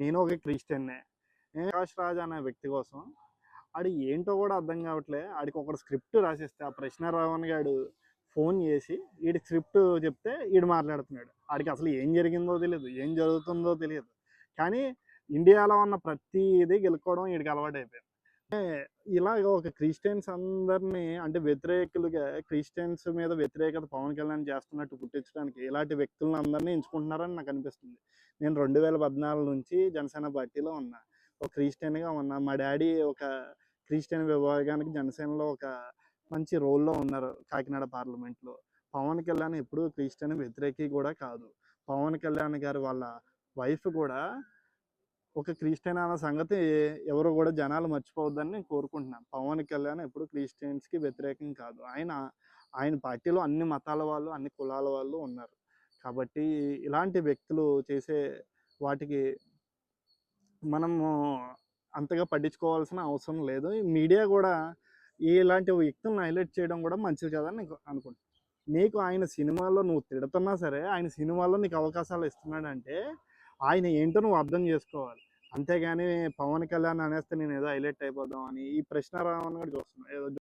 నేను ఒక క్రిస్టియన్నే. ప్రకాష్ రాజ్ అనే వ్యక్తి కోసం ఆడు ఏంటో కూడా అర్థం కావట్లే. ఆడికి ఒకడు స్క్రిప్ట్ రాసిస్తే ఆ ప్రశ్న రావణ్ గాడు ఫోన్ చేసి ఈడి స్క్రిప్ట్ చెప్తే ఈడు మాట్లాడుతున్నాడు. ఆడికి అసలు ఏం జరిగిందో తెలియదు, ఏం జరుగుతుందో తెలియదు. కానీ ఇండియాలో ఉన్న ప్రతిదీ గెలుక్కోవడం వీడికి అలవాటు అయిపోయింది. ఇలాగ ఒక క్రిస్టియన్స్ అందరినీ అంటే వ్యతిరేకులుగా క్రిస్టియన్స్ మీద వ్యతిరేకత పవన్ కళ్యాణ్ చేస్తున్నట్టు పుట్టించడానికి ఇలాంటి వ్యక్తులను అందరినీ ఎంచుకుంటున్నారని నాకు అనిపిస్తుంది. నేను 2014 నుంచి జనసేన పార్టీలో ఉన్నా, ఒక క్రిస్టియన్గా ఉన్నా. మా డాడీ ఒక క్రిస్టియన్ విభాగానికి జనసేనలో ఒక మంచి రోల్లో ఉన్నారు కాకినాడ పార్లమెంట్లో. పవన్ కళ్యాణ్ ఎప్పుడూ క్రిస్టియన్ వ్యతిరేకి కూడా కాదు. పవన్ కళ్యాణ్ గారు వాళ్ళ వైఫ్ కూడా ఒక క్రిస్టియన్ అన్న సంగతి ఎవరు కూడా జనాలు మర్చిపోవద్దని నేను కోరుకుంటున్నాను. పవన్ కళ్యాణ్ ఎప్పుడు క్రిస్టియన్స్కి వ్యతిరేకం కాదు. ఆయన పార్టీలో అన్ని మతాల వాళ్ళు, అన్ని కులాల వాళ్ళు ఉన్నారు. కాబట్టి ఇలాంటి వ్యక్తులు చేసే వాటికి మనము అంతగా పట్టించుకోవాల్సిన అవసరం లేదు. ఈ మీడియా కూడా ఇలాంటి వ్యక్తులను హైలైట్ చేయడం కూడా మంచిది కదని నేను అనుకుంటున్నాను. నీకు ఆయన సినిమాలో నువ్వు తిడుతున్నా సరే, ఆయన సినిమాలో నీకు అవకాశాలు ఇస్తున్నాడంటే ఆయన ఏంటో నువ్వు అర్థం చేసుకోవాలి. అంతేగాని పవన్ కళ్యాణ్ అనేస్తే నేను ఏదో హైలైట్ అయిపోదాం అని ఈ ప్రశ్న రావని కూడా చూస్తున్నాను ఏదో